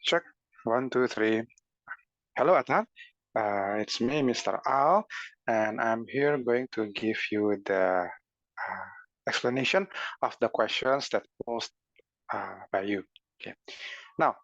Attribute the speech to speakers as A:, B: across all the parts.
A: Check. 1, 2, 3. Hello, Attar. It's me, Mr. Al, and I'm here going to give you the explanation of the questions that posed by you. Okay. Now,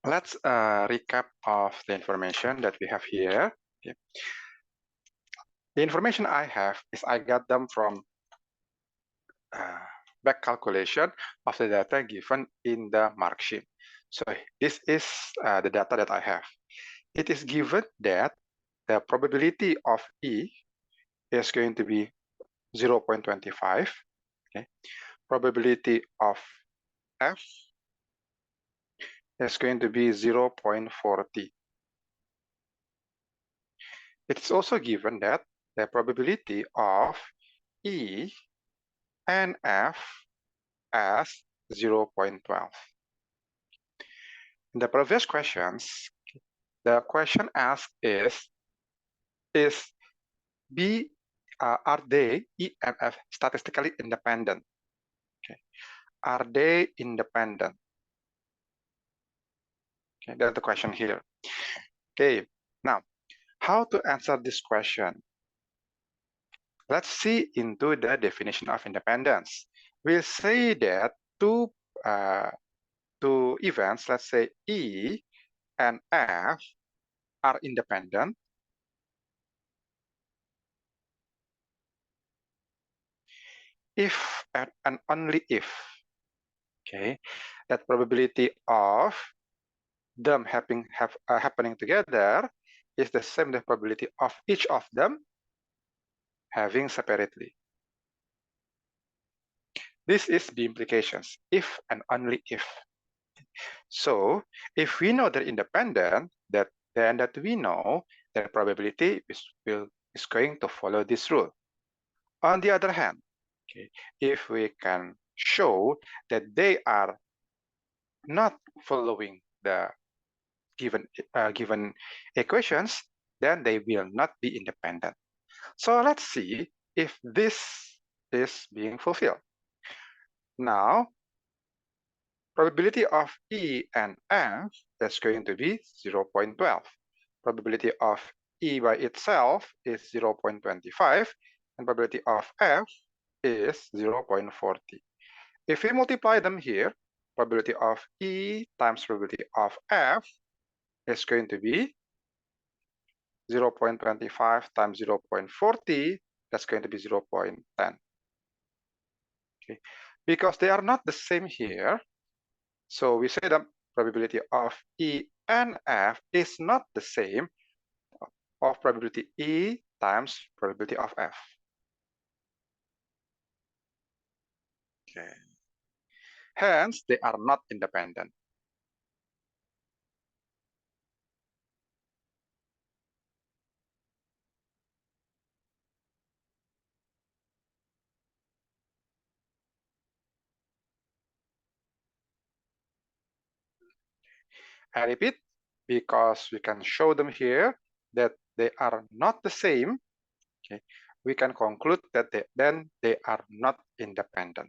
A: let's recap of the information that we have here. Okay. The information I have is I got them from back calculation of the data given in the mark sheet. So this is the data that I have. It is given that the probability of E is going to be 0.25. Okay. Probability of F is going to be 0.40. It is also given that the probability of E and F as 0.12. In the previous questions, the question asked is B are they E and F statistically independent? Okay. Are they independent? Okay, that's the question here. Okay, now how to answer this question? Let's see into the definition of independence. We'll say that two events, let's say E and F, are independent if and only if, okay, that probability of them happening together is the same the probability of each of them having separately. This is the implications, if and only if. So if we know they're independent, then we know that probability is going to follow this rule. On the other hand, okay, if we can show that they are not following the given equations, then they will not be independent. So let's see if this is being fulfilled. Now, probability of E and F is going to be 0.12. Probability of E by itself is 0.25, and probability of F is 0.40. If we multiply them here, probability of E times probability of F is going to be 0.25 times 0.40, that's going to be 0.10. Okay. Because they are not the same here, so we say that probability of E and F is not the same of probability E times probability of F. Okay. Hence, they are not independent. I repeat, because we can show them here that they are not the same, okay, we can conclude that then they are not independent.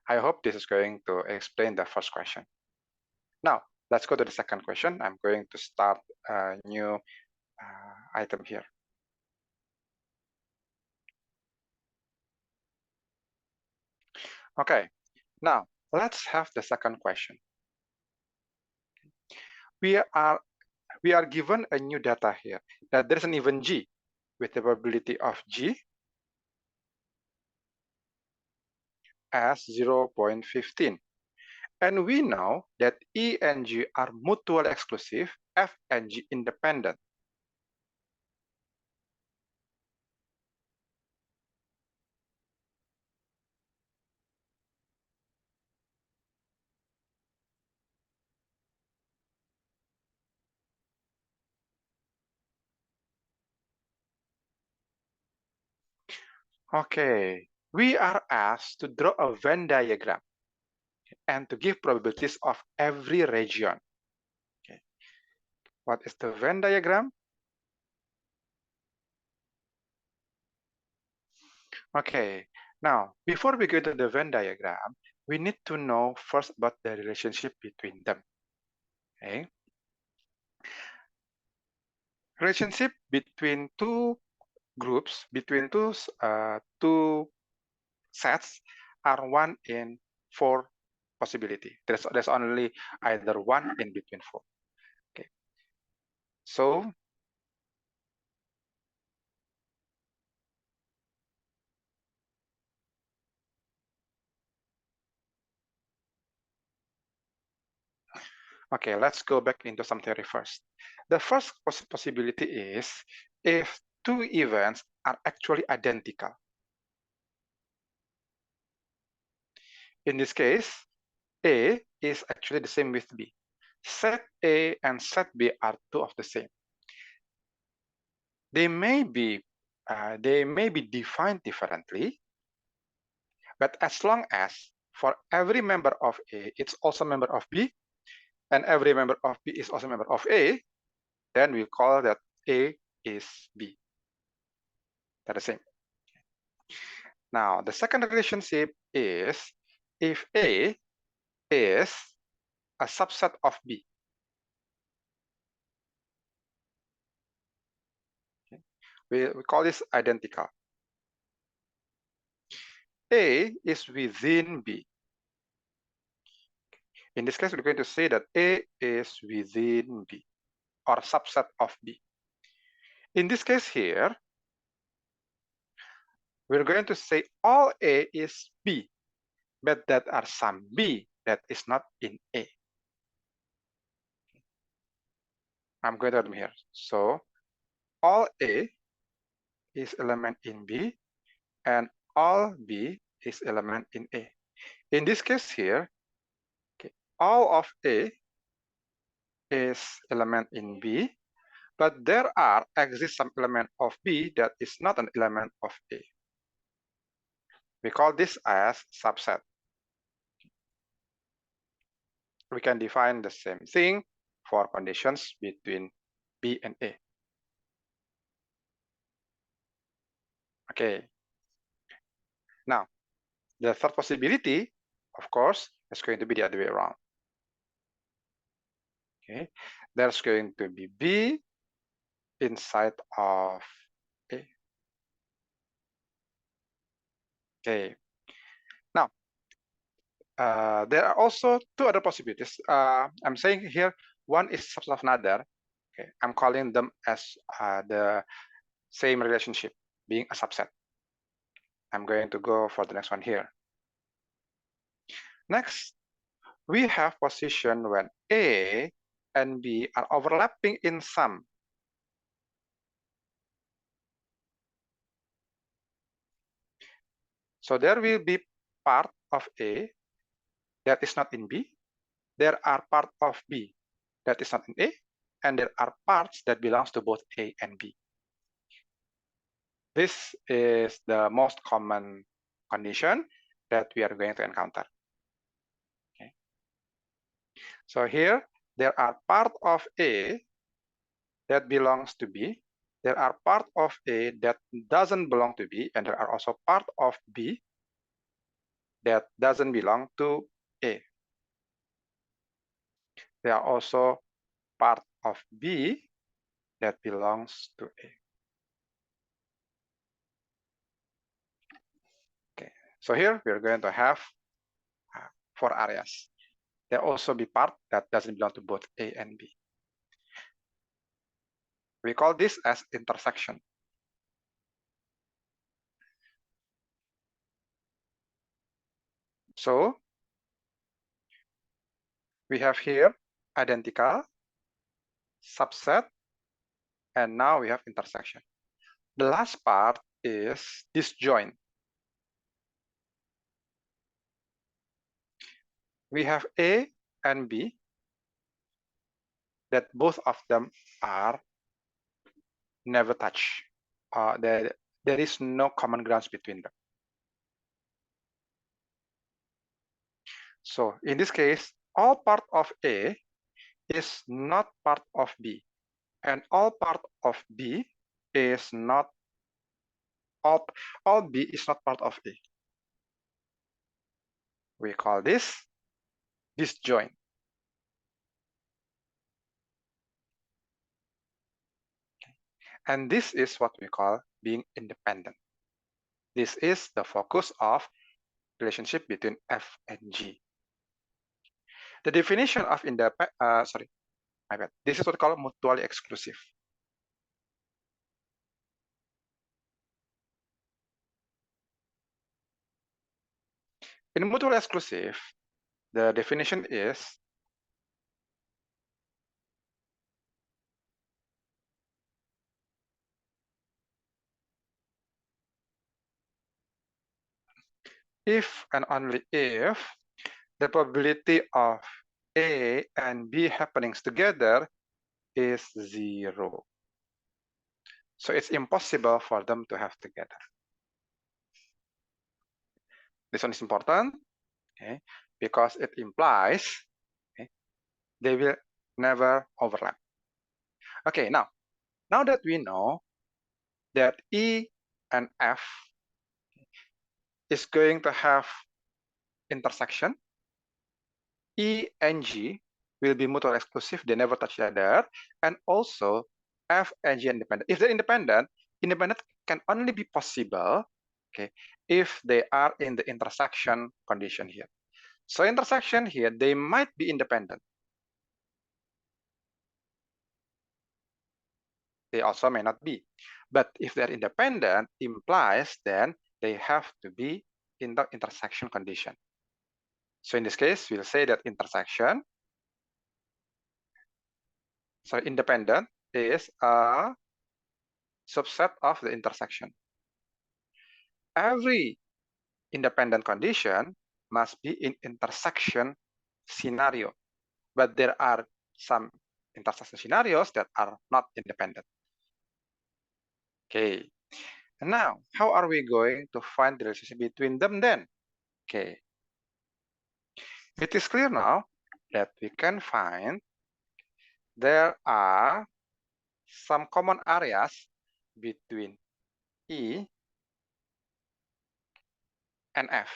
A: I hope this is going to explain the first question. Now, let's go to the second question. I'm going to start a new item here. Okay, now let's have the second question. We are given a new data here that there is an even G with the probability of G as 0.15. And we know that E and G are mutually exclusive, F and G independent. Okay, we are asked to draw a Venn diagram and to give probabilities of every region. Okay. What is the Venn diagram? Okay, Now, before we go to the Venn diagram, we need to know first about the relationship between them. Okay? Relationship between two groups, between two sets are 1 in 4 possibility. There's only either 1 in between 4. Okay. So okay, let's go back into some theory first. The first possibility is if two events are actually identical. In this case, A is actually the same with B. Set A and set B are two of the same. They may be defined differently, but as long as for every member of A, it's also a member of B, and every member of B is also a member of A, then we call that A is B. They're the same. Now, the second relationship is if A is a subset of B. Okay. We call this identical. A is within B. In this case, we're going to say that A is within B or subset of B. In this case here, we're going to say all A is B, but that are some B that is not in A. I'm going to add them here. So all A is element in B, and all B is element in A. In this case here, okay, all of A is element in B, but there exists some element of B that is not an element of A. We call this as subset. We can define the same thing for conditions between B and A. Okay. Now, the third possibility, of course, is going to be the other way around. Okay. There's going to be B inside of A. Okay. Now, there are also two other possibilities. I'm saying here, one is subset of another. Okay. I'm calling them as the same relationship, being a subset. I'm going to go for the next one here. Next, we have position when A and B are overlapping in sum. So there will be part of A that is not in B. There are part of B that is not in A, and there are parts that belongs to both A and B. This is the most common condition that we are going to encounter. Okay. So here, there are part of A that belongs to B. There are part of A that doesn't belong to B, and there are also part of B that doesn't belong to A. There are also part of B that belongs to A. Okay, so here we're going to have 4 areas. There also be part that doesn't belong to both A and B. We call this as intersection. So we have here identical, subset, and now we have intersection. The last part is disjoint. We have A and B that both of them are never touch. There is no common grounds between them. So in this case, all part of A is not part of B, and all part of B is not all B is not part of A. We call this disjoint. And this is what we call being independent. This is the focus of relationship between F and G. The definition of this is what we call mutually exclusive. In mutually exclusive, the definition is if and only if the probability of A and B happenings together is 0. So it's impossible for them to have together. This one is important, okay, because it implies, okay, they will never overlap. Okay, now that we know that E and F is going to have intersection, E and G will be mutually exclusive, they never touch each other, and also F and G are independent. If they're independent, independent can only be possible, okay, if they are in the intersection condition here. So intersection here, they might be independent. They also may not be. But if they're independent, implies then they have to be in the intersection condition. So in this case, we'll say that intersection, so independent is a subset of the intersection. Every independent condition must be in intersection scenario, but there are some intersection scenarios that are not independent. Okay, and now how are we going to find the relationship between them then? Okay, it is clear now that we can find there are some common areas between E and F.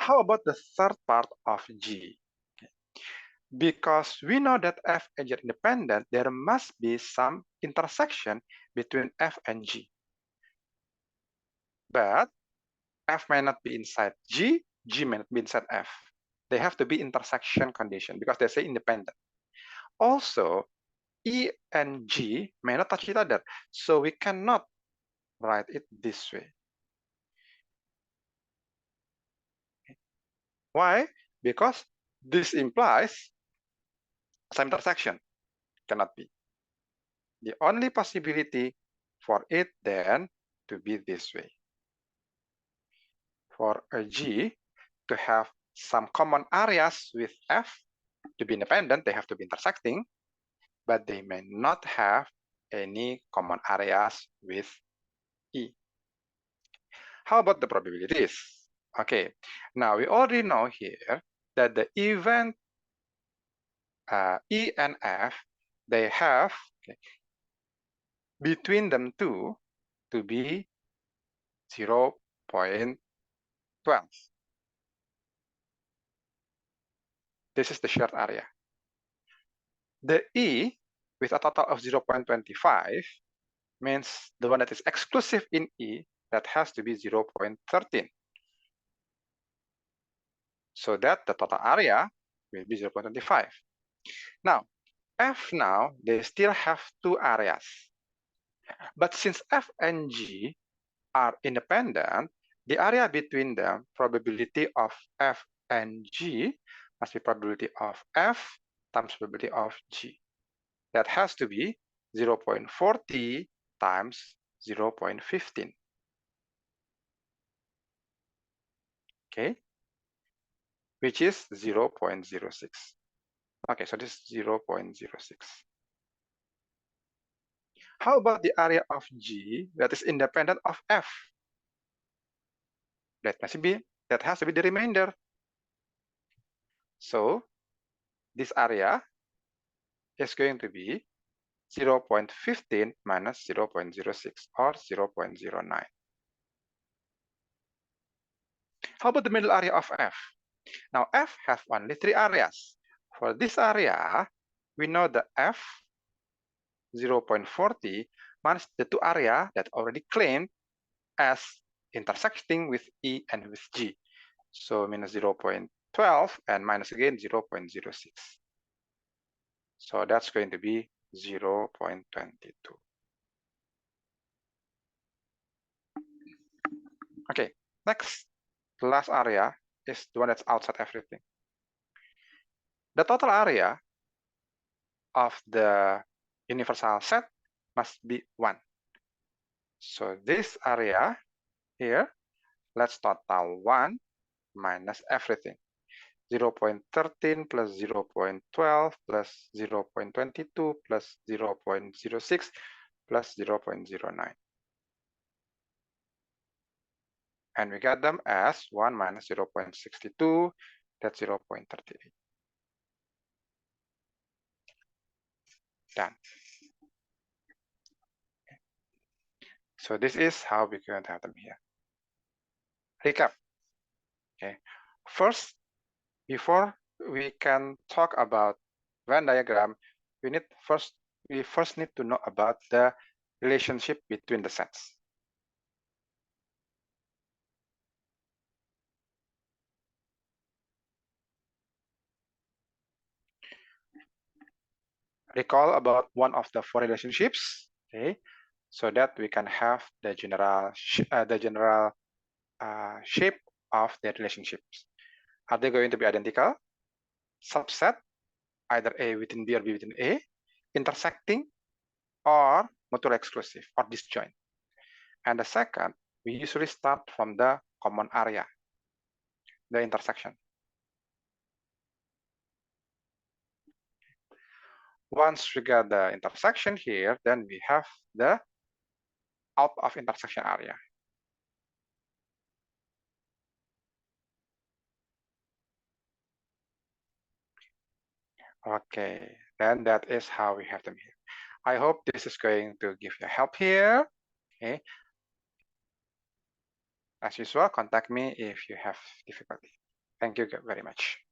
A: How about the third part of G? Because we know that F and G are independent, there must be some intersection between F and G. But F may not be inside G, G may not be inside F. They have to be intersection condition because they say independent. Also, E and G may not touch each other, so we cannot write it this way. Why? Because this implies some intersection. Cannot be. The only possibility for it then to be this way. For a G to have some common areas with F, to be independent, they have to be intersecting, but they may not have any common areas with E. How about the probabilities? Okay, now we already know here that the event E and F, they have, okay, between them two to be 0.12. This is the shared area. The E with a total of 0.25 means the one that is exclusive in E, that has to be 0.13. So that the total area will be 0.25. Now, F now, they still have two areas. But since F and G are independent, the area between them, probability of F and G, must be probability of F times probability of G. That has to be 0.40 times 0.15. Okay, which is 0.06. Okay, so this is 0.06. How about the area of G that is independent of F? That has to be the remainder. So this area is going to be 0.15 minus 0.06 or 0.09. How about the middle area of F? Now F has only 3 areas. For this area, we know the F 0.40 minus the 2 area that already claimed as intersecting with E and with G. So minus 0.12 and minus again 0.06. So that's going to be 0.22. Okay, next, the last area is the one that's outside everything. The total area of the universal set must be 1. So this area here, let's total 1 minus everything. 0.13 plus 0.12 plus 0.22 plus 0.06 plus 0.09. And we get them as 1 minus 0.62, that's 0.38. Done. So this is how we're going to have them here. Recap. Okay. First, before we can talk about Venn diagram, we first need to know about the relationship between the sets. Recall about one of the 4 relationships, okay, so that we can have the general shape of the relationships. Are they going to be identical, subset, either A within B or B within A, intersecting, or mutually exclusive or disjoint? And the second, we usually start from the common area, the intersection. Once we get the intersection here, then we have the out of intersection area. Okay, then that is how we have them here. I hope this is going to give you help here. Okay. As usual, contact me if you have difficulty. Thank you very much.